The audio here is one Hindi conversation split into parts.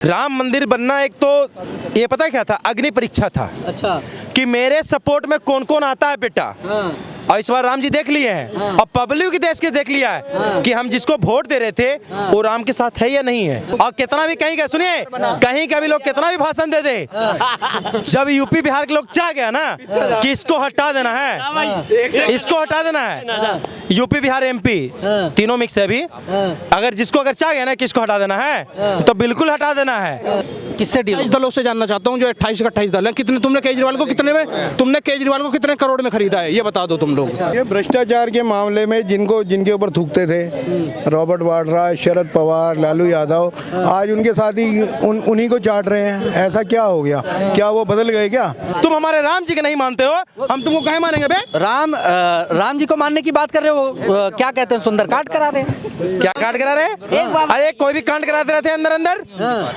राम मंदिर बनना एक तो ये पता है क्या था, अग्नि परीक्षा था। अच्छा। कि मेरे सपोर्ट में कौन कौन आता है बेटा। हाँ। और इस बार राम जी देख लिए हैं। हाँ। और पब्लिक देश के देख लिया है। हाँ। कि हम जिसको वोट दे रहे थे वो राम के साथ है या नहीं है। और कितना भी कहीं का सुनिए, कहीं का भी लोग कितना भी भाषण दे दे, जब यूपी बिहार के लोग चाह गया ना कि इसको हटा देना है, इसको हटा देना है, यूपी बिहार एमपी तीनों मिक्स है अभी। अगर जिसको अगर चाह गया ना कि इसको हटा देना है तो बिल्कुल हटा देना है। किससे डील? 28 दलों से जानना चाहता हूँ, जो 28 का 28 दल है, कितने तुमने केजरीवाल को कितने करोड़ में खरीदा है, ये बता दो तुम लोग। ये भ्रष्टाचार के मामले में जिनके ऊपर थूकते थे, रॉबर्ट वाड्रा, शरद पवार, लालू यादव, आज उनके साथ ही उन्हीं को चाट रहे हैं। ऐसा क्या हो गया? क्या वो बदल गए क्या? तुम हमारे राम जी के नहीं मानते हो, हम तुमको कहे मानेंगे बे? राम जी को मानने की बात कर रहे हो, क्या कहते हैं, सुंदरकांड करा रहे हैं? क्या कांड करा रहे? अरे कोई भी कांड कराते रहते हैं अंदर अंदर।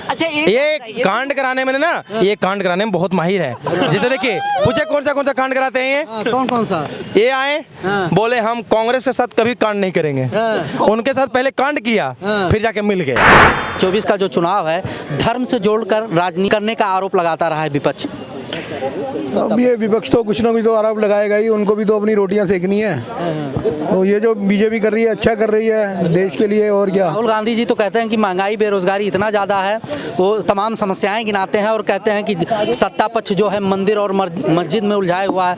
अच्छा, ये कांड कराने में ना, ये कांड कराने में बहुत माहिर है। जैसे देखिए, पूछे कौन सा कांड कराते हैं ये? कौन कौन सा? ये आए बोले हम कांग्रेस के साथ कभी कांड नहीं करेंगे। उनके साथ पहले कांड किया, फिर जाके मिल गए। 24 का जो चुनाव है, धर्म से जोड़कर राजनीति करने का आरोप लगाता रहा है विपक्ष। अब ये विपक्ष तो कुछ ना कुछ तो आरोप लगाएगा ही, उनको भी तो अपनी रोटियां सेकनी है। तो ये जो बीजेपी कर रही है अच्छा कर रही है देश के लिए, और क्या। राहुल गांधी जी तो कहते हैं कि महंगाई बेरोजगारी इतना ज़्यादा है, वो तमाम समस्याएं गिनाते हैं और कहते हैं कि सत्ता पक्ष जो है मंदिर और मस्जिद में उलझाया हुआ है।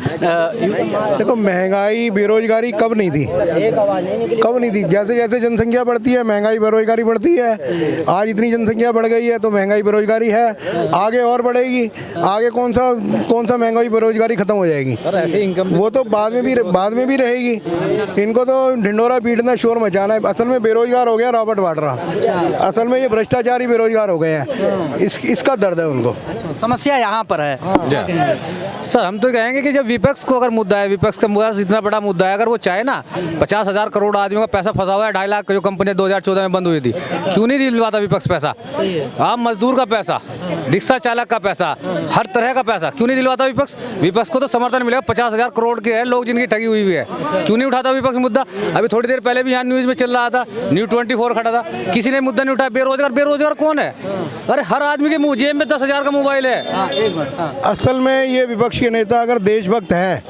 देखो, महंगाई बेरोजगारी कब नहीं थी? कब नहीं थी? जैसे जैसे जनसंख्या बढ़ती है महंगाई बेरोजगारी बढ़ती है। आज इतनी जनसंख्या बढ़ गई है तो महंगाई बेरोजगारी है, आगे और बढ़ेगी। आगे कौन सा महंगाई बेरोजगारी खत्म हो जाएगी? वो तो बाद में भी रहेगी। इनको तो ढिंडोरा पीटना, शोर मचाना है। असल में बेरोजगार हो गया रॉबर्ट वाड्रा, असल में ये भ्रष्टाचारी बेरोजगार हो गए हैं। इसका दर्द है उनको। समस्या यहाँ पर है। सर हम तो कहेंगे कि जब विपक्ष को अगर मुद्दा है, विपक्ष का मुद्दा इतना बड़ा मुद्दा है, अगर वो चाहे ना 50,000 करोड़ आदमियों का पैसा फंसा हुआ है, 2.5 लाख जो कंपनियां 2014 में बंद हुई थी, क्यों नहीं दिलवाता विपक्ष पैसा? आम मजदूर का पैसा, रिक्शा चालक का पैसा, हर तरह का पैसा क्यों नहीं दिलवाता विपक्ष? विपक्ष को तो समर्थन मिलेगा। 50,000 करोड़ के है लोग जिनकी ठगी हुई है, क्यों नहीं उठाता विपक्ष मुद्दा? अभी थोड़ी देर पहले भी यहाँ न्यूज में चल रहा था, न्यूज़ 24 खड़ा था, किसी ने मुद्दा नहीं उठाया। बेरोजगार कौन है? अरे हर आदमी के मुंह जेब में 10,000 का मोबाइल है। असल में ये विपक्ष के नेता अगर देशभक्त है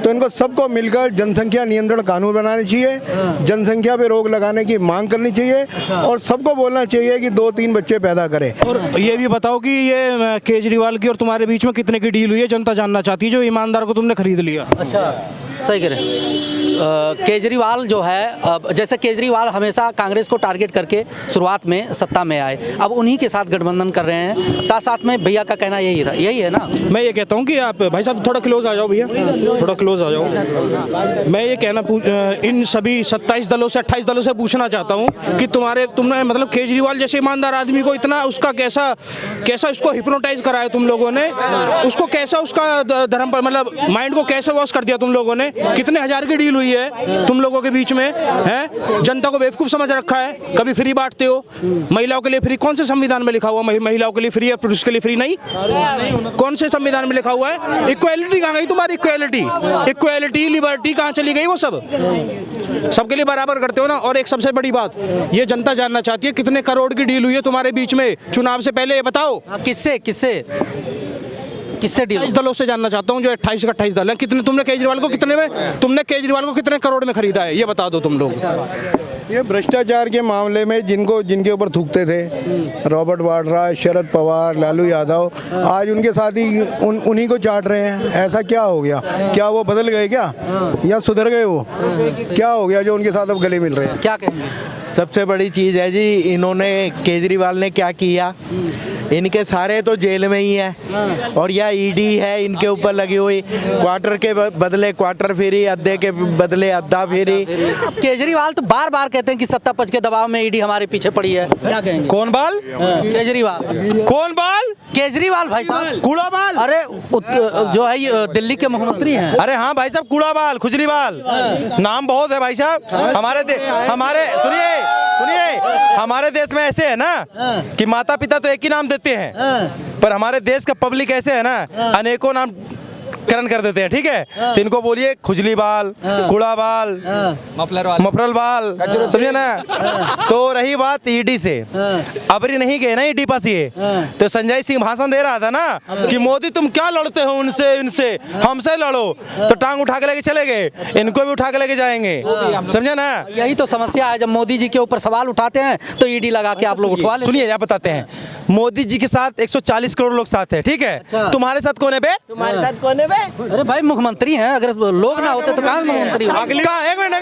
तो इनको सबको मिलकर जनसंख्या नियंत्रण कानून बनाने चाहिए, जनसंख्या पे रोक लगाने की मांग करनी चाहिए और सबको बोलना चाहिए कि 2-3 बच्चे पैदा करें। और ये भी बताओ कि ये केजरीवाल की और तुम्हारे बीच में कितने की डील हुई है, जनता जानना चाहती है, जो ईमानदार को तुमने खरीद लिया। अच्छा, सही कह रहे हैं। केजरीवाल जो है, अब जैसे केजरीवाल हमेशा कांग्रेस को टारगेट करके शुरुआत में सत्ता में आए, अब उन्हीं के साथ गठबंधन कर रहे हैं। साथ साथ में भैया का कहना यही है ना। मैं ये कहता हूँ कि आप भाई साहब थोड़ा क्लोज आ जाओ, भैया थोड़ा क्लोज आ जाओ। मैं ये कहना इन सभी 27 दलों से 28 दलों से पूछना चाहता हूँ कि तुमने मतलब केजरीवाल जैसे ईमानदार आदमी को इतना उसका कैसा उसको हिप्नोटाइज कराया तुम लोगों ने, उसको कैसा उसका धर्म पर मतलब माइंड को कैसे वॉश कर दिया तुम लोगों ने? कितने हजार की डील हुई है तुम लोगों के बीच में, हैं? जनता को बेवकूफ समझ रखा है। कभी फ्री बांटते हो, महिलाओं के लिए फ्री, कौन से संविधान में लिखा हुआ महिलाओं के लिए फ्री है, पुरुष के लिए फ्री नहीं? कौन से संविधान में लिखा हुआ है? इक्वालिटी कहाँ गई तुम्हारी? इक्वालिटी लिबर्टी कहाँ चली गई? वो सबके लिए बराबर करते हो ना। और एक सबसे बड़ी बात, ये जनता जानना चाहती है कितने करोड़ की डील हुई है तुम्हारे बीच में चुनाव से पहले, ये बताओ। किससे डील? 28 दलों से जानना चाहता हूँ, जो 28 का 28 दल है, तुमने केजरीवाल को कितने करोड़ में खरीदा है, ये बता दो तुम लोग। ये भ्रष्टाचार के मामले में जिनके ऊपर थूकते थे, रॉबर्ट वाड्रा, शरद पवार, लालू यादव, आज उनके साथ ही उन्हीं को चाट रहे हैं। ऐसा क्या हो गया? क्या वो बदल गए क्या, या सुधर गए? वो क्या हो गया जो उनके साथ अब गले मिल रहे हैं? क्या कहेंगे? सबसे बड़ी चीज़ है जी, इन्होंने केजरीवाल ने क्या किया, इनके सारे तो जेल में ही है और यह ईडी है इनके ऊपर लगी हुई। क्वार्टर के बदले क्वार्टर फ्री, अद्दे के बदले अद्दा फ्री। केजरीवाल तो बार बार कहते हैं कि सत्ता पक्ष के दबाव में ईडी हमारे पीछे पड़ी है, क्या कहेंगे? कौन बाल? केजरीवाल। कौन बाल? केजरीवाल भाई साहब। कूड़ा बाल? अरे जो है ये दिल्ली के मुख्यमंत्री हैं। अरे हाँ भाई साहब, कूड़ा बाल, खुजली बाल, नाम बहुत है भाई साहब। हमारे सुनिए, हमारे देश में ऐसे है ना कि माता पिता तो एक ही नाम देते हैं, पर हमारे देश का पब्लिक ऐसे है ना, अनेकों नाम करण कर देते हैं, ठीक है। तो इनको बोलिए खुजली बाल, कूड़ा बाल, मफरल बाल, समझे ना। तो रही बात ईडी से, अबरी नहीं गए ना ईडी पास ये, तो संजय सिंह भाषण दे रहा था ना कि मोदी तुम क्या लड़ते हो उनसे, इनसे हमसे लड़ो, तो टांग उठा के लेके चले गए, इनको भी उठा के लेके जाएंगे, समझे ना। यही तो समस्या है, जब मोदी जी के ऊपर सवाल उठाते हैं तो ईडी लगा के आप लोग उठवा लेते हैं। सुनिए, आप बताते हैं, मोदी जी के साथ 140 करोड़ लोग साथ है, ठीक है। अच्छा। तुम्हारे साथ कौन है बे? तुम्हारे साथ कौन है बे? अरे भाई मुख्यमंत्री हैं, अगर लोग ना होते तो कहाँ मुख्यमंत्री होते? एक मिनट,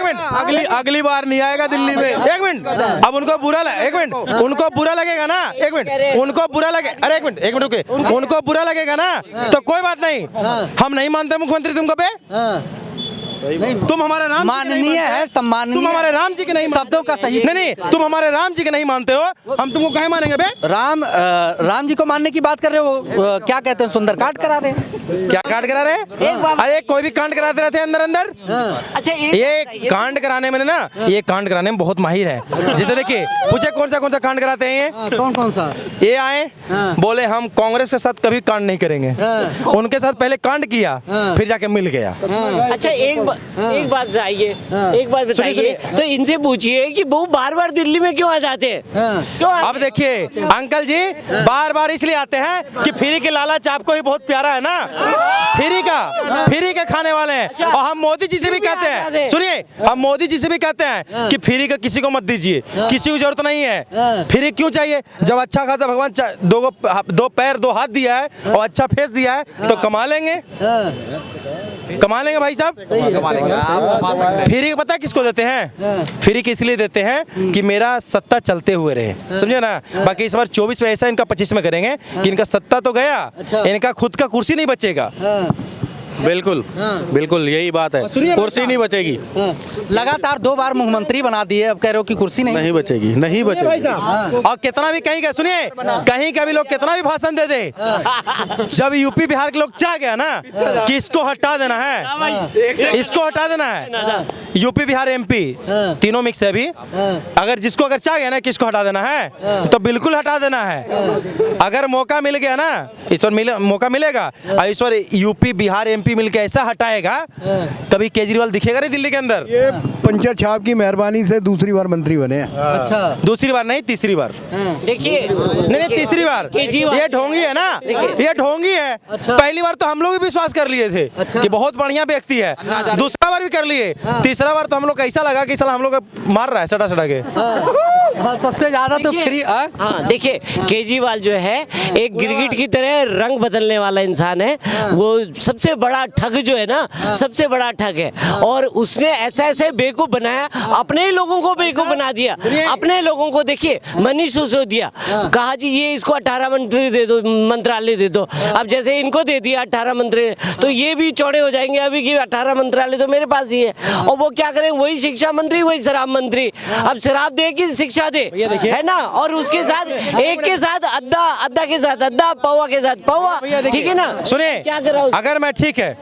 अगली बार नहीं आएगा दिल्ली में। एक मिनट, अब उनको बुरा एक मिनट, उनको बुरा लगेगा ना, एक मिनट, उनको बुरा लगे, अरे एक मिनट रुके, उनको बुरा लगेगा ना तो कोई बात नहीं, हम नहीं मानते मुख्यमंत्री तुमको बे। तुम हमारे राम माननीय है, सम्माननीय, तुम हमारे राम जी के नहीं शब्दों का सही नहीं, तुम हमारे राम जी के नहीं मानते हो, हम तुमको कहे मानेंगे बे? राम जी को मानने की बात कर रहे हो, क्या कहते हैं, सुंदरकांड करा रहे हैं। क्या कांड करा रहे हैं? अरे कोई भी कांड कराते रहते हैं अंदर। अच्छा ये कांड कराने में ना, ये कांड कराने में बहुत माहिर है। जैसे देखिए, पूछे कौन सा कांड कराते हैं ये? कौन सा? ये आए बोले हम कांग्रेस के साथ कभी कांड नहीं करेंगे, उनके साथ पहले कांड किया, फिर जाके मिल गया। अच्छा एक बात बताइए, तो इनसे पूछिए कि वो बार बार दिल्ली में क्यों आ जाते हैं? क्यों अब देखिए अंकल जी, बार बार इसलिए आते हैं कि फ्री के लालच आपको भी बहुत प्यारा है ना, फ्री के खाने वाले हैं। और हम मोदी जी से भी कहते हैं, सुनिए, हम मोदी जी से भी कहते हैं कि फ्री का किसी को मत दीजिए, किसी को जरूरत नहीं है, फ्री क्यों चाहिए? जब अच्छा खासा भगवान दो पैर दो हाथ दिया है और अच्छा फेस दिया है तो कमा लेंगे भाई साहब। फ्री का पता किसको देते हैं? फ्री के इसलिए देते हैं कि मेरा सत्ता चलते हुए रहे, समझे ना। बाकी इस बार 24 में ऐसा, इनका 25 में करेंगे कि इनका सत्ता तो गया, इनका खुद का कुर्सी नहीं बचेगा। बिल्कुल बिल्कुल यही बात है, कुर्सी नहीं बचेगी। लगातार 2 बार मुख्यमंत्री बना दिए, अब कह रहे हो कि कुर्सी नहीं बचेगी। भाई साहब, और कितना भी कहीं का, सुनिए, कहीं का भी लोग कितना भी भाषण दे दे, जब यूपी बिहार के लोग चाह गया ना कि इसको हटा देना है, इसको हटा देना है, यूपी बिहार एमपी तीनों मिक्स है अभी, अगर चाह गया ना कि इसको हटा देना है तो बिल्कुल हटा देना है। अगर मौका मिल गया ना, इस बार मौका मिलेगा, और इस बार यूपी बिहार एमपी मिलकर ऐसा हटाएगा, कभी केजरीवाल दिखेगा नहीं दिल्ली के अंदर। ये पंचायत साहब की मेहरबानी से दूसरी बार मंत्री बने हैं। अच्छा, दूसरी बार नहीं, तीसरी बार। देखिए, नहीं तीसरी बार। ये ढोंगी है ना, ये ढोंगी है। पहली बार तो हम लोग भी विश्वास कर लिए थे कि बहुत बढ़िया व्यक्ति है, दूसरा बार भी कर लिए, तीसरा बार तो हम लोग को ऐसा लगा कि साला हम लोग मार रहा है सटा के। सबसे ज्यादा तो फ्री। हाँ देखिए, केजरीवाल जो है एक गिरगिट की तरह रंग बदलने वाला इंसान है। वो सबसे बड़ा ठग जो है ना, सबसे बड़ा ठग है, और उसने ऐसे बेवकूफ बनाया, अपने ही लोगों को बेवकूफ बना दिया। अपने लोगों को देखिए, मनीष सिसोदिया कहा जी ये इसको 18 मंत्री दे दो, मंत्रालय दे दो। अब जैसे इनको दे दिया 18 मंत्री, तो ये भी चौड़े हो जाएंगे अभी कि 18 मंत्रालय तो मेरे पास ही है। और वो क्या करें, वही शिक्षा मंत्री, वही शराब मंत्री। अब शराब दे कि शिक्षा दे, है ना, और उसके साथ एक के साथ अद्दा के साथ अद्दा, पौवा के साथ पौवा, ठीक है ना। सुनिए, क्या करा, अगर मैं ठीक है,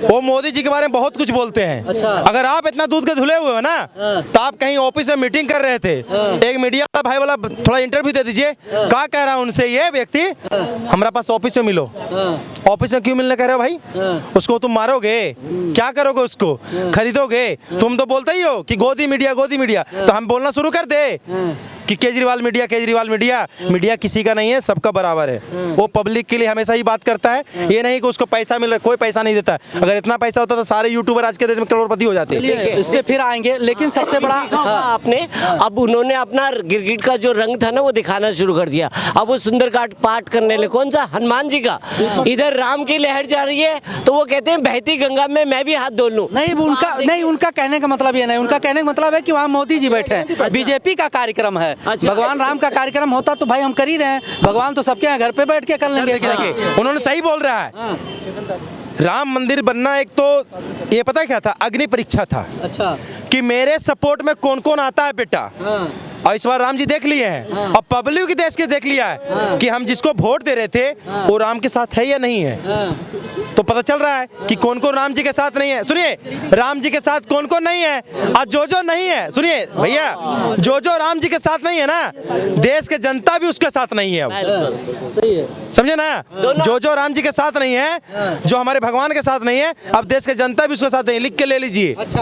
वो मोदी जी के बारे में बहुत कुछ बोलते हैं। अगर आप इतना दूध के धुले हुए हो ना, तो आप कहीं ऑफिस में मीटिंग कर रहे थे, एक मीडिया वाला भाई वाला थोड़ा इंटरव्यू दे दीजिए, क्या कह रहा है उनसे, ये व्यक्ति हमारा पास ऑफिस में मिलो। ऑफिस में क्यों मिलने कह रहे हो भाई? उसको तुम मारोगे, क्या करोगे, उसको खरीदोगे? तुम तो बोलते ही हो कि गोदी मीडिया, तो हम बोलना शुरू कर दे कि केजरीवाल मीडिया किसी का नहीं है, सबका बराबर है। वो पब्लिक के लिए हमेशा ही बात करता है, ये नहीं कि उसको पैसा मिल रहा है, कोई पैसा नहीं देता। अगर इतना पैसा होता तो सारे यूट्यूबर आज के दिन में करोड़पति हो जाते। इस पे फिर आएंगे, लेकिन सबसे बड़ा आपने, अब उन्होंने अपना गिरगिट का जो रंग था ना वो दिखाना शुरू कर दिया। अब वो सुंदरकांड पाठ करने लगे, कौन सा, हनुमान जी का। इधर राम की लहर जा रही है तो वो कहते हैं बहती गंगा में मैं भी हाथ धो लूं। नहीं, उनका कहने का मतलब ये नहीं, उनका कहने का मतलब है कि वहाँ मोदी जी बैठे हैं, बीजेपी का कार्यक्रम है। भगवान राम का कार्यक्रम होता तो भाई हम कर ही रहे हैं, भगवान तो सबके यहाँ घर पे बैठ के कर लेंगे। उन्होंने सही बोल रहा है। राम मंदिर बनना एक तो ये पता क्या था, अग्नि परीक्षा था। अच्छा, कि मेरे सपोर्ट में कौन कौन आता है बेटा। और इस बार राम जी देख लिए हैं, और पब्लिक की देश के देख लिया है कि हम जिसको वोट दे रहे थे वो राम के साथ है या नहीं है। तो पता चल रहा है कि कौन कौन राम जी के साथ नहीं है। सुनिए, राम जी के साथ कौन कौन नहीं है और जो नहीं है, सुनिए भैया, जो राम जी के साथ नहीं है ना, देश के जनता भी उसके साथ नहीं है अब। सही है। समझे ना, जो राम जी के साथ नहीं है, जो हमारे भगवान के साथ नहीं है, अब देश के जनता भी उसके साथ नहीं है। लिख के ले लीजिए। अच्छा।